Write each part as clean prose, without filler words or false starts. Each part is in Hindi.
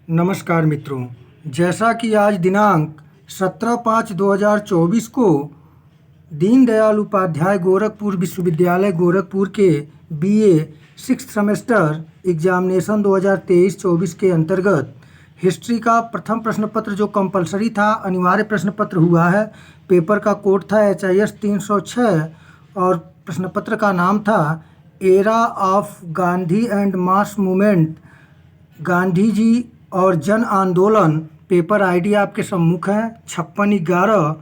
नमस्कार मित्रों। जैसा कि आज दिनांक 17/5/2024 को दीनदयाल उपाध्याय गोरखपुर विश्वविद्यालय गोरखपुर के बीए सिक्स्थ सेमेस्टर एग्जामिनेशन 2023-24 के अंतर्गत हिस्ट्री का प्रथम प्रश्न पत्र जो कंपलसरी था, अनिवार्य प्रश्न पत्र हुआ है। पेपर का कोड था HIS 306 और प्रश्न पत्र का नाम था era of Gandhi and mass movement, Gandhi ji और जन आंदोलन। पेपर आईडी आपके सम्मुख है 5611।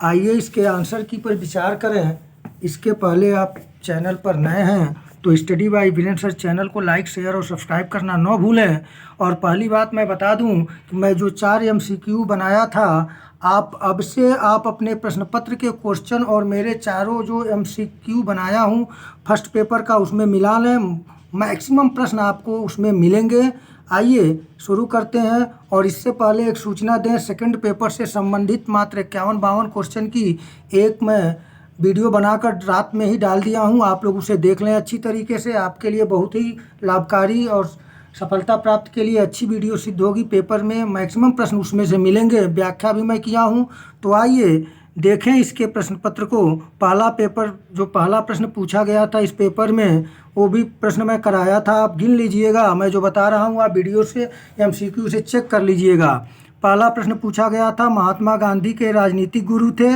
आइए इसके आंसर की पर विचार करें। इसके पहले आप चैनल पर नए हैं तो study by Virender sir channel को लाइक, शेयर और सब्सक्राइब करना न भूलें। और पहली बात मैं बता दूं कि मैं जो 4 MCQ बनाया था, आप अब से आप अपने प्रश्न पत्र के क्वेश्चन और मेरे चारों जो MCQ बनाया हूं फर्स्ट पेपर का उसमें मिला लें। मैक्सिमम प्रश्न आपको उसमें मिलेंगे। आइए शुरू करते हैं। और इससे पहले एक सूचना दें, सेकंड पेपर से संबंधित मात्र 51-52 क्वेश्चन की एक मैं वीडियो बनाकर रात में ही डाल दिया हूं। आप लोग उसे देख लें अच्छी तरीके से, आपके लिए बहुत ही लाभकारी और सफलता प्राप्त के लिए अच्छी वीडियो सिद्ध होगी। पेपर में मैक्सिमम प्रश्न उसमें से मिलेंगे, व्याख्या भी मैं किया हूं। तो आइए देखें इसके प्रश्न पत्र को। पहला पेपर जो पहला प्रश्न पूछा गया था इस पेपर में, वो भी प्रश्न मैं कराया था, आप गिन लीजिएगा। मैं जो बता रहा हूँ आप वीडियो से MCQ से चेक कर लीजिएगा। पहला प्रश्न पूछा गया था, महात्मा गांधी के राजनीतिक गुरु थे।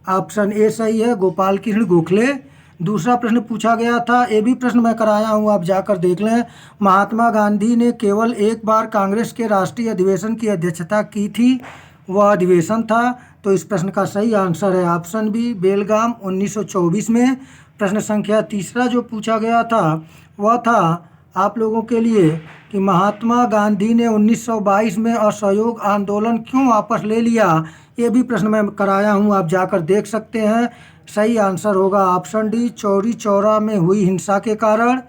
ऑप्शन ए सही है, गोपाल कृष्ण गोखले। दूसरा प्रश्न पूछा गया था, ये भी प्रश्न मैं कराया हूँ, आप जाकर देख लें। महात्मा गांधी ने केवल एक बार कांग्रेस के राष्ट्रीय अधिवेशन की अध्यक्षता की थी, वह अधिवेशन था। तो इस प्रश्न का सही आंसर है ऑप्शन बी, बेलगाम 1924 में। प्रश्न संख्या तीसरा जो पूछा गया था वह था आप लोगों के लिए कि महात्मा गांधी ने 1922 में असहयोग आंदोलन क्यों वापस ले लिया। ये भी प्रश्न मैं कराया हूँ, आप जाकर देख सकते हैं। सही आंसर होगा ऑप्शन डी, चौरी चौरा में हुई हिंसा के कारण।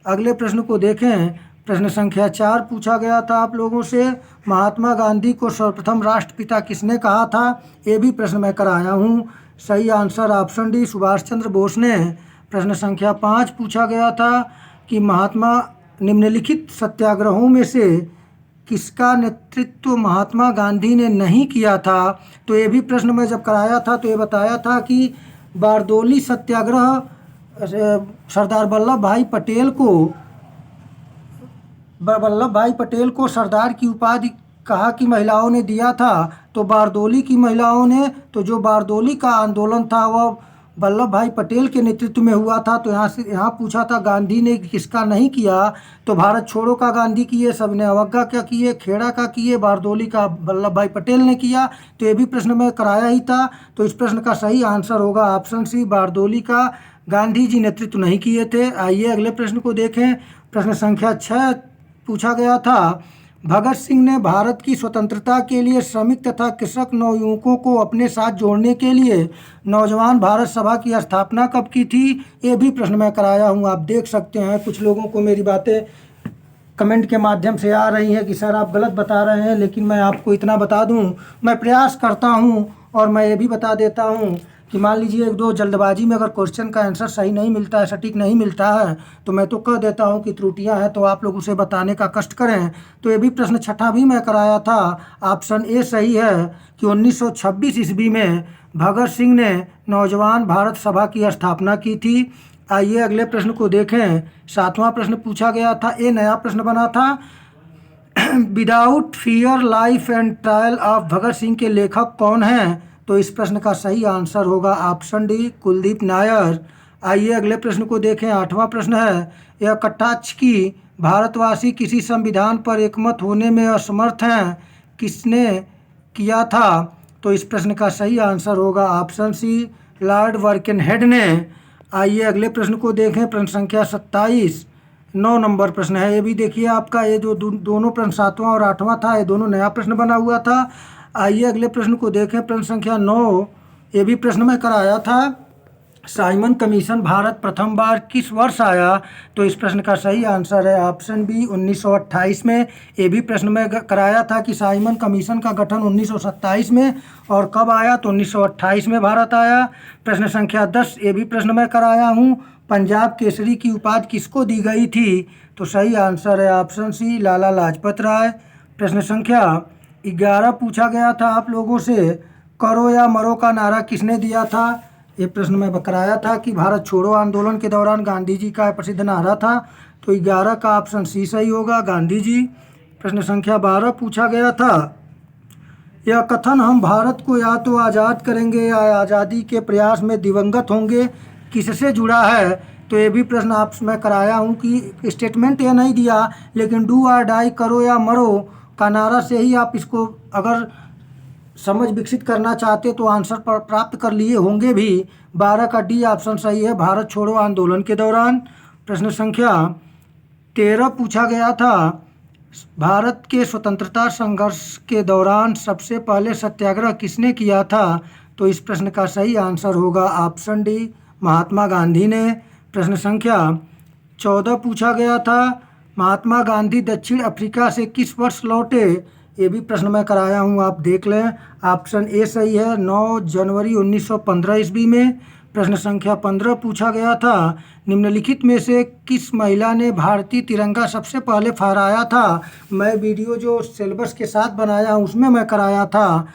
अगले प्रश्न को देखें। प्रश्न संख्या 4 पूछा गया था आप लोगों से, महात्मा गांधी को सर्वप्रथम राष्ट्रपिता किसने कहा था। ये भी प्रश्न मैं कराया हूँ। सही answer option D, Subhash Chandra Bose ने। प्रश्न संख्या 5 पूछा गया था कि महात्मा निम्नलिखित सत्याग्रहों में से किसका नेतृत्व महात्मा गांधी ने नहीं किया था। तो ये भी प्रश्न मैं जब कराया था तो ये बताया था कि बारदोली सत्याग्रह सरदार वल्लभ भाई पटेल को सरदार की उपाधि कहा कि महिलाओं ने दिया था, तो बारदोली की महिलाओं ने। तो जो बारदोली का आंदोलन था वह वल्लभ भाई पटेल के नेतृत्व में हुआ था। तो यहाँ पूछा था गांधी ने किसका नहीं किया, तो भारत छोड़ो का गांधी किए, सबने अवज्ञा क्या किए, खेड़ा का किए, बारदोली का वल्लभ भाई पटेल ने किया। तो ये भी प्रश्न मैं कराया ही था। तो इस प्रश्न का सही आंसर होगा ऑप्शन सी, बारदोली का गांधी जी नेतृत्व नहीं किए थे। आइए अगले प्रश्न को देखें। प्रश्न संख्या 6 पूछा गया था, भगत सिंह ने भारत की स्वतंत्रता के लिए श्रमिक तथा कृषक नवयुवकों को अपने साथ जोड़ने के लिए नौजवान भारत सभा की स्थापना कब की थी। ये भी प्रश्न मैं कराया हूँ, आप देख सकते हैं। कुछ लोगों को मेरी बातें कमेंट के माध्यम से आ रही हैं कि सर आप गलत बता रहे हैं, लेकिन मैं आपको इतना बता दूं, मैं प्रयास करता हूं। और मैं ये भी बता देता हूं कि मान लीजिए एक दो जल्दबाजी में अगर क्वेश्चन का आंसर सही नहीं मिलता है, सटीक नहीं मिलता है, तो मैं तो कह देता हूं कि त्रुटियां हैं, तो आप लोग उसे बताने का कष्ट करें। तो ये भी प्रश्न छठा भी मैं कराया था, ऑप्शन ए सही है कि 1926 ईस्वी में भगत सिंह ने नौजवान भारत सभा की स्थापना की थी। आइए अगले प्रश्न को देखें। 7वां प्रश्न पूछा गया था, ये नया प्रश्न बना था, without fear life and trial of Bhagat Singh के लेखक कौन हैं। तो इस प्रश्न का सही आंसर होगा ऑप्शन डी, कुलदीप नायर। आइए अगले प्रश्न को देखें। 8वां प्रश्न है, यह कटाक्ष की भारतवासी किसी संविधान पर एकमत होने में असमर्थ हैं, किसने किया था। तो इस प्रश्न का सही आंसर होगा ऑप्शन सी, लॉर्ड बर्किनहेड ने। आइए अगले प्रश्न को देखें। प्रश्न संख्या 27 9 नंबर प्रश्न है। ये भी देखिए आपका, ये जो दोनों प्रश्न 7वां और 8वां था, ये दोनों नया प्रश्न बना हुआ था। आइए अगले प्रश्न को देखें। प्रश्न संख्या 9, ये भी प्रश्न मैं कराया था, साइमन कमीशन भारत प्रथम बार किस वर्ष आया। तो इस प्रश्न का सही आंसर है ऑप्शन बी, 1928 में। ये भी प्रश्न मैं कराया था कि साइमन कमीशन का गठन 1927 में, और कब आया तो 1928 में भारत आया। प्रश्न संख्या 10, ये भी प्रश्न मैं कराया हूँ, पंजाब केसरी की उपाधि किसको दी गई थी। तो सही आंसर है ऑप्शन सी, लाला लाजपत राय। प्रश्न संख्या 11 पूछा गया था आप लोगों से, करो या मरो का नारा किसने दिया था। ये प्रश्न मैं कराया था कि भारत छोड़ो आंदोलन के दौरान गांधी जी का प्रसिद्ध नारा था, तो 11 का ऑप्शन सी सही होगा, गांधी जी। प्रश्न संख्या 12 पूछा गया था, यह कथन हम भारत को या तो आज़ाद करेंगे या आज़ादी के प्रयास में दिवंगत होंगे किससे जुड़ा है। तो ये भी प्रश्न आप मैं कराया हूँ कि स्टेटमेंट यह नहीं दिया, लेकिन डू और डाई, करो या मरो का नारा से ही आप इसको अगर समझ विकसित करना चाहते तो आंसर पर प्राप्त कर लिए होंगे भी। 12 का डी ऑप्शन सही है, भारत छोड़ो आंदोलन के दौरान। प्रश्न संख्या 13 पूछा गया था, भारत के स्वतंत्रता संघर्ष के दौरान सबसे पहले सत्याग्रह किसने किया था। तो इस प्रश्न का सही आंसर होगा ऑप्शन डी, महात्मा गांधी ने। प्रश्न संख्या 14 पूछा गया था, महात्मा गांधी दक्षिण अफ्रीका से किस वर्ष लौटे। ये भी प्रश्न मैं कराया हूँ, आप देख लें। ऑप्शन ए सही है, 9 जनवरी 1915 ईस्वी में। प्रश्न संख्या 15 पूछा गया था, निम्नलिखित में से किस महिला ने भारतीय तिरंगा सबसे पहले फहराया था। मैं वीडियो जो सिलेबस के साथ बनाया हूँ उसमें मैं कराया था।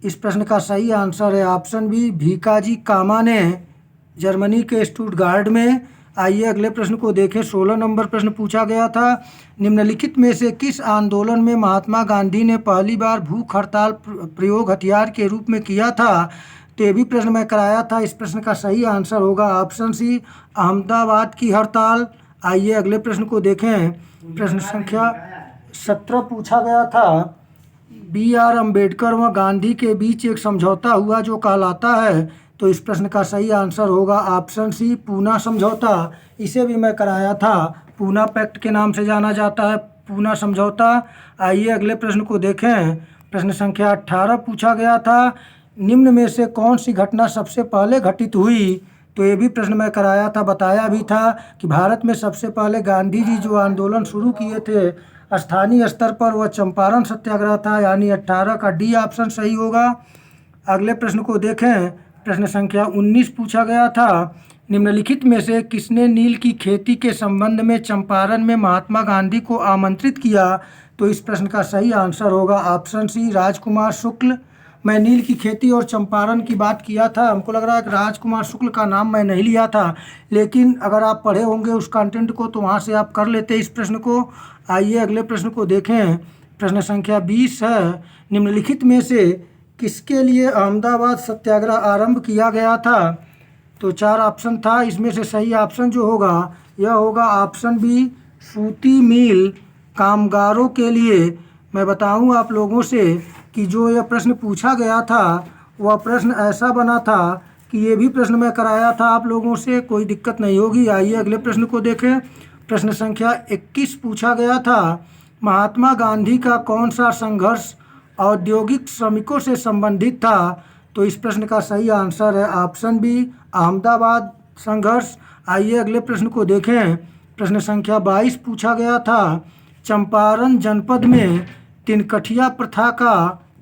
इस प्रश्न का सही आंसर है ऑप्शन बी, भीकाजी कामा ने, जर्मनी के स्टुटगार्ट में। आइए अगले प्रश्न को देखें। 16 नंबर प्रश्न पूछा गया था, निम्नलिखित में से किस आंदोलन में महात्मा गांधी ने पहली बार भूख हड़ताल प्रयोग हथियार के रूप में किया था। तो ये भी प्रश्न मैं कराया था। इस प्रश्न का सही आंसर होगा ऑप्शन सी, अहमदाबाद की हड़ताल। आइए अगले प्रश्न को देखें। प्रश्न संख्या 17 पूछा गया था, BR अम्बेडकर व गांधी के बीच एक समझौता हुआ जो कहलाता है। तो इस प्रश्न का सही आंसर होगा ऑप्शन सी, पूना समझौता। इसे भी मैं कराया था, पूना पैक्ट के नाम से जाना जाता है, पूना समझौता। आइए अगले प्रश्न को देखें। प्रश्न संख्या 18 पूछा गया था, निम्न में से कौन सी घटना सबसे पहले घटित हुई। तो ये भी प्रश्न मैं कराया था, बताया भी था कि भारत में सबसे पहले गांधी जी जो आंदोलन शुरू किए थे स्थानीय स्तर पर, वह चंपारण सत्याग्रह था, यानी 18 का डी ऑप्शन सही होगा। अगले प्रश्न को देखें। प्रश्न संख्या 19 पूछा गया था, निम्नलिखित में से किसने नील की खेती के संबंध में चंपारण में महात्मा गांधी को आमंत्रित किया। तो इस प्रश्न का सही आंसर होगा ऑप्शन सी, राजकुमार शुक्ल। मैं नील की खेती और चंपारण की बात किया था, हमको लग रहा है कि राजकुमार शुक्ल का नाम मैं नहीं लिया था, लेकिन अगर आप पढ़े होंगे उस कंटेंट को तो वहाँ से आप कर लेते इस प्रश्न को। आइए अगले प्रश्न को देखें। प्रश्न संख्या 20 है, निम्नलिखित में से किसके लिए अहमदाबाद सत्याग्रह आरंभ किया गया था। तो 4 ऑप्शन था, इसमें से सही ऑप्शन जो होगा यह होगा ऑप्शन बी, सूती मिल कामगारों के लिए। मैं बताऊं आप लोगों से कि जो यह प्रश्न पूछा गया था वह प्रश्न ऐसा बना था कि ये भी प्रश्न मैं कराया था आप लोगों से, कोई दिक्कत नहीं होगी। आइए अगले प्रश्न को देखें। प्रश्न संख्या 21 पूछा गया था, महात्मा गांधी का कौन सा संघर्ष औद्योगिक श्रमिकों से संबंधित था। तो इस प्रश्न का सही आंसर है ऑप्शन बी, अहमदाबाद संघर्ष। आइए अगले प्रश्न को देखें। प्रश्न संख्या 22 पूछा गया था, चंपारण जनपद में तिनकठिया प्रथा का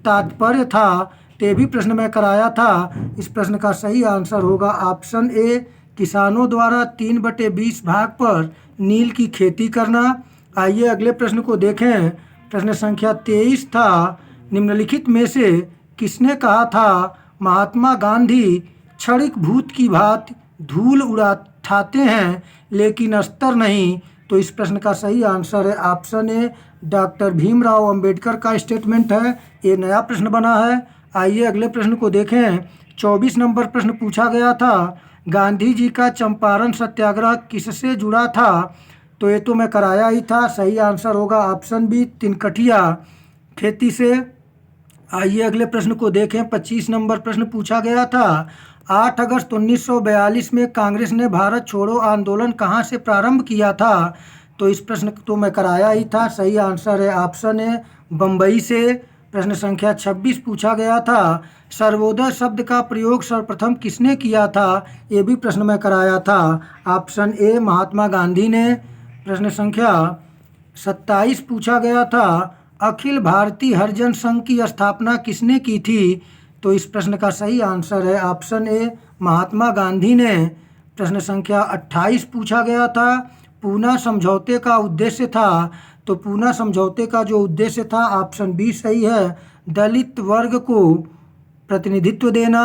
तात्पर्य था। ते भी प्रश्न में कराया था। इस प्रश्न का सही आंसर होगा ऑप्शन ए, किसानों द्वारा 3/20 भाग पर नील की खेती करना। आइए अगले प्रश्न को देखें। प्रश्न संख्या 23 था, निम्नलिखित में से किसने कहा था महात्मा गांधी क्षणिक भूत की भांति धूल उड़ाते हैं लेकिन अस्तर नहीं। तो इस प्रश्न का सही आंसर है option A, doctor Bhimrao Ambedkar का स्टेटमेंट है। ये नया प्रश्न बना है। आइए अगले प्रश्न को देखें। 24 नंबर प्रश्न पूछा गया था, गांधी जी का चंपारण सत्याग्रह किससे जुड़ा था। तो ये तो मैं कराया ही था, सही आंसर होगा ऑप्शन बी, तिनकठिया खेती से। आइए अगले प्रश्न को देखें। 25 नंबर प्रश्न पूछा गया था, 8 अगस्त 1942 में कांग्रेस ने भारत छोड़ो आंदोलन कहाँ से प्रारंभ किया था। तो इस प्रश्न को तो मैं कराया ही था, सही आंसर है ऑप्शन ए, बम्बई से। प्रश्न संख्या 26 पूछा गया था, सर्वोदय शब्द का प्रयोग सर्वप्रथम किसने किया था। ये भी प्रश्न में कराया था, ऑप्शन ए, महात्मा गांधी ने। प्रश्न संख्या 27 पूछा गया था, अखिल भारतीय हरिजन संघ की स्थापना किसने की थी। तो इस प्रश्न का सही आंसर है ऑप्शन ए, महात्मा गांधी ने। प्रश्न संख्या 28 पूछा गया था, पूना समझौते का उद्देश्य था। तो पूना समझौते का जो उद्देश्य था, ऑप्शन बी सही है, दलित वर्ग को प्रतिनिधित्व देना।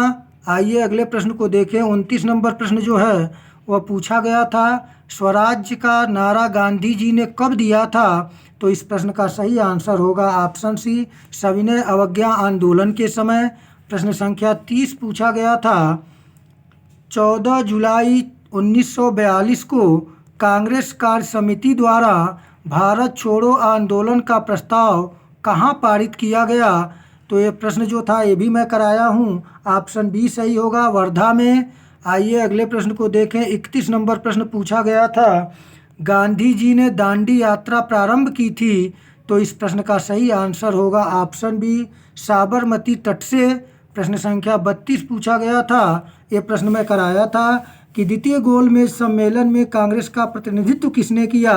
आइए अगले प्रश्न को देखें। 29 नंबर प्रश्न जो है वह पूछा गया था, स्वराज्य का नारा गांधी जी ने कब दिया था? तो इस प्रश्न का सही आंसर होगा ऑप्शन सी, सविनय अवज्ञा आंदोलन के समय। प्रश्न संख्या 30 पूछा गया था, 14 जुलाई 1942 को कांग्रेस कार्य समिति द्वारा भारत छोड़ो आंदोलन का प्रस्ताव कहाँ पारित किया गया? तो ये प्रश्न जो था ये भी मैं कराया हूँ, ऑप्शन बी सही होगा, वर्धा में। आइए अगले प्रश्न को देखें। 31 नंबर प्रश्न पूछा गया था, गांधी जी ने दांडी यात्रा प्रारंभ की थी? तो इस प्रश्न का सही आंसर होगा ऑप्शन बी, साबरमती तट से। प्रश्न संख्या 32 पूछा गया था, ये प्रश्न मैं कराया था कि द्वितीय गोलमेज सम्मेलन में कांग्रेस का प्रतिनिधित्व किसने किया?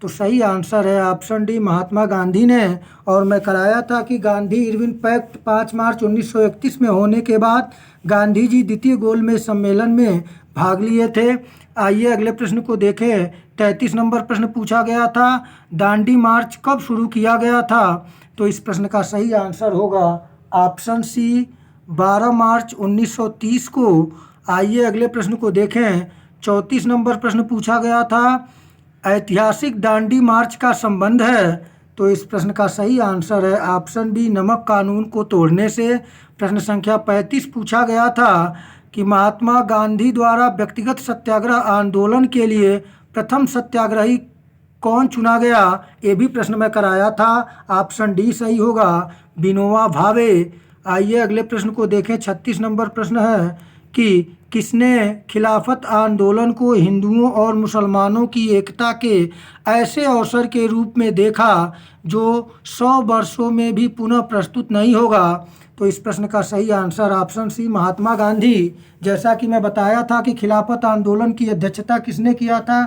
तो सही आंसर है ऑप्शन डी, महात्मा गांधी ने। और मैं कराया था कि गांधी इरविन पैक्ट 5 मार्च 1931 में होने के बाद गांधी जी द्वितीय गोलमेज सम्मेलन में भाग लिए थे। आइए अगले प्रश्न को देखें। 33 नंबर प्रश्न पूछा गया था, दांडी मार्च कब शुरू किया गया था? तो इस प्रश्न का सही आंसर होगा ऑप्शन सी, 12 मार्च 1930 को। आइए अगले प्रश्न को देखें। 34 नंबर प्रश्न पूछा गया था, ऐतिहासिक दांडी मार्च का संबंध है? तो इस प्रश्न का सही आंसर है ऑप्शन बी, नमक कानून को तोड़ने से। प्रश्न संख्या 35 पूछा गया था कि महात्मा गांधी द्वारा व्यक्तिगत सत्याग्रह आंदोलन के लिए प्रथम सत्याग्रही कौन चुना गया? ये भी प्रश्न मैं कराया था, ऑप्शन डी सही होगा, विनोबा भावे। आइए अगले प्रश्न को देखें। 36 नंबर प्रश्न है कि किसने खिलाफत आंदोलन को हिंदुओं और मुसलमानों की एकता के ऐसे अवसर के रूप में देखा जो 100 वर्षों में भी पुनः प्रस्तुत नहीं होगा? तो इस प्रश्न का सही answer option C, Mahatma Gandhi. जैसा कि मैं बताया था कि खिलाफत आंदोलन की अध्यक्षता किसने किया था,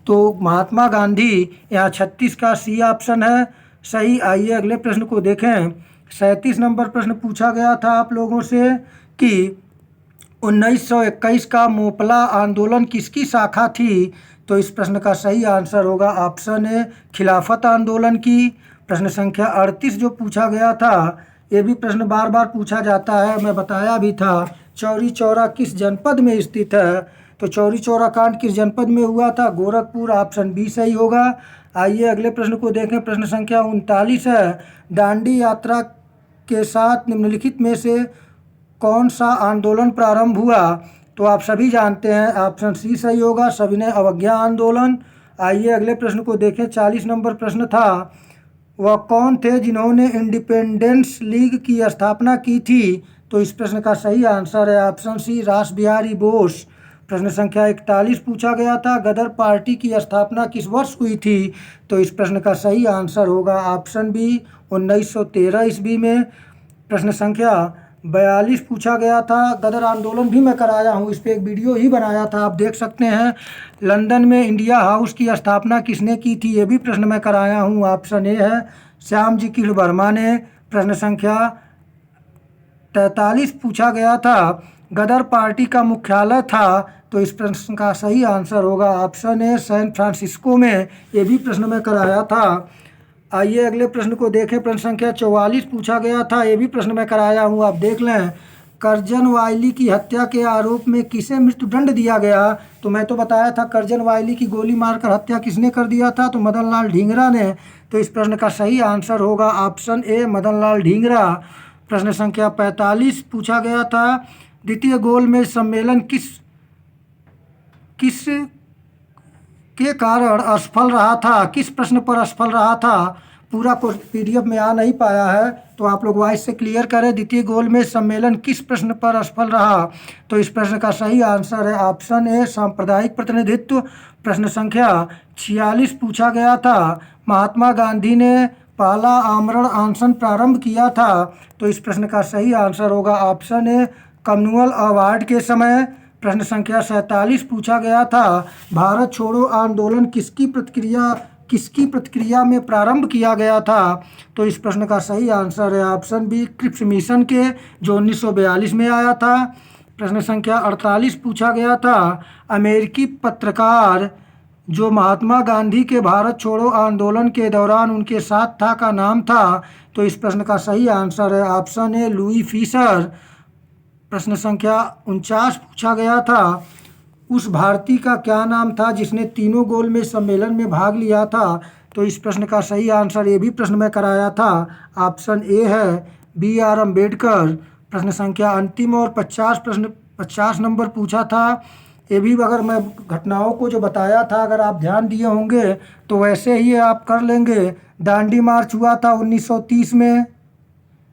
तो महात्मा गांधी। यहाँ 36 का सी ऑप्शन है सही। आइए अगले प्रश्न को देखें। 37 नंबर प्रश्न पूछा गया था आप लोगों से कि 1921 का मोपला आंदोलन किसकी शाखा थी? तो इस प्रश्न का सही आंसर होगा ऑप्शन ए, खिलाफत आंदोलन की। प्रश्न संख्या 38 जो पूछा गया था, ये भी प्रश्न बार बार पूछा जाता है, मैं बताया भी था, चौरी चौरा किस जनपद में स्थित है? तो चौरी चौरा कांड किस जनपद में हुआ था? गोरखपुर, ऑप्शन बी सही होगा। आइए अगले प्रश्न को देखें। प्रश्न संख्या 39 है, दांडी यात्रा के साथ निम्नलिखित में से कौन सा आंदोलन प्रारंभ हुआ? तो आप सभी जानते हैं, ऑप्शन सी सही होगा, सविनय अवज्ञा आंदोलन। आइए अगले प्रश्न को देखें। 40 नंबर प्रश्न था, वह कौन थे जिन्होंने इंडिपेंडेंस लीग की स्थापना की थी? तो इस प्रश्न का सही आंसर है ऑप्शन सी, रास बिहारी बोस। प्रश्न संख्या 41 पूछा गया था, गदर पार्टी की स्थापना किस वर्ष हुई थी? तो इस प्रश्न का सही आंसर होगा ऑप्शन बी, 1913 ईस्वी में। प्रश्न संख्या 42 पूछा गया था, गदर आंदोलन भी मैं कराया हूँ, इस पर एक वीडियो ही बनाया था, आप देख सकते हैं। लंदन में इंडिया हाउस की स्थापना किसने की थी? ये भी प्रश्न मैं कराया हूँ, ऑप्शन ए है, श्याम जी किल वर्मा ने। प्रश्न संख्या 43 पूछा गया था, गदर पार्टी का मुख्यालय था? तो इस प्रश्न का सही आंसर होगा ऑप्शन ए, सैन फ्रांसिस्को में। ये भी प्रश्न मैं कराया था। आइए अगले प्रश्न को देखें। प्रश्न संख्या 44 पूछा गया था, ये भी प्रश्न मैं कराया हूँ, आप देख लें। करजन वायली की हत्या के आरोप में किसे मृत्युदंड दिया गया? तो मैं तो बताया था करजन वायली की गोली मारकर हत्या किसने कर दिया था? तो मदन लाल ढींगरा ने। तो इस प्रश्न का सही आंसर होगा ऑप्शन ए, मदन लाल ढींगरा। प्रश्न संख्या 45 पूछा गया था, द्वितीय गोलमेज सम्मेलन किस के कारण असफल रहा था? किस प्रश्न पर असफल रहा था? पूरा पीडीएफ में आ नहीं पाया है, तो आप लोग वॉइस से क्लियर करें। द्वितीय गोलमेज सम्मेलन किस प्रश्न पर असफल रहा? तो इस प्रश्न का सही आंसर है ऑप्शन ए, सांप्रदायिक प्रतिनिधित्व। प्रश्न संख्या 46 पूछा गया था, महात्मा गांधी ने पहला आमरण अनशन प्रारंभ किया था? तो इस प्रश्न का सही आंसर होगा ऑप्शन ए, कम्युनल अवार्ड के समय। प्रश्न संख्या 47 पूछा गया था, भारत छोड़ो आंदोलन किसकी प्रतिक्रिया में प्रारंभ किया गया था? तो इस प्रश्न का सही आंसर है ऑप्शन बी, क्रिप्स मिशन के, जो 1942 में आया था। प्रश्न संख्या 48 पूछा गया था, अमेरिकी पत्रकार जो महात्मा गांधी के भारत छोड़ो आंदोलन के दौरान उनके साथ था का नाम था? तो इस प्रश्न का सही आंसर है ऑप्शन ए लुई फिशर। प्रश्न संख्या 49 पूछा गया था, उस भारतीय का क्या नाम था जिसने तीनों गोलमेज सम्मेलन में भाग लिया था? तो इस प्रश्न का सही आंसर, ये भी प्रश्न में कराया था, ऑप्शन ए है बी आर अम्बेडकर। प्रश्न संख्या अंतिम और 50 नंबर पूछा था। ये भी अगर मैं घटनाओं को जो बताया था अगर आप ध्यान दिए होंगे तो वैसे ही आप कर लेंगे। दांडी मार्च हुआ था 1930 में,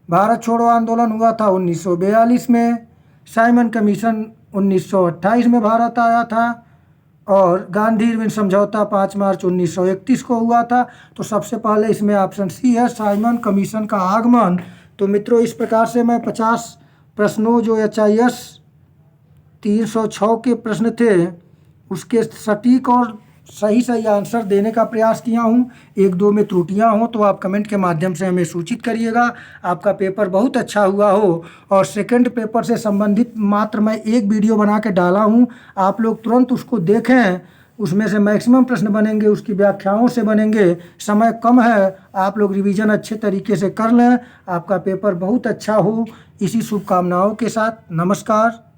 भारत छोड़ो आंदोलन हुआ था 1942 में, साइमन कमीशन 1928 में भारत आया था और गांधी इरविन समझौता 5 मार्च 1931 को हुआ था। तो सबसे पहले इसमें ऑप्शन सी है साइमन कमीशन का आगमन। तो मित्रों इस प्रकार से मैं 50 प्रश्नों जो HIS 306 के प्रश्न थे उसके सटीक और सही आंसर देने का प्रयास किया हूँ। एक दो में त्रुटियाँ हों तो आप कमेंट के माध्यम से हमें सूचित करिएगा। आपका पेपर बहुत अच्छा हुआ हो और सेकंड पेपर से संबंधित मात्र मैं एक वीडियो बना के डाला हूँ, आप लोग तुरंत उसको देखें। उसमें से मैक्सिमम प्रश्न बनेंगे, उसकी व्याख्याओं से बनेंगे। समय कम है, आप लोग रिवीजन अच्छे तरीके से कर लें। आपका पेपर बहुत अच्छा हो, इसी शुभकामनाओं के साथ नमस्कार।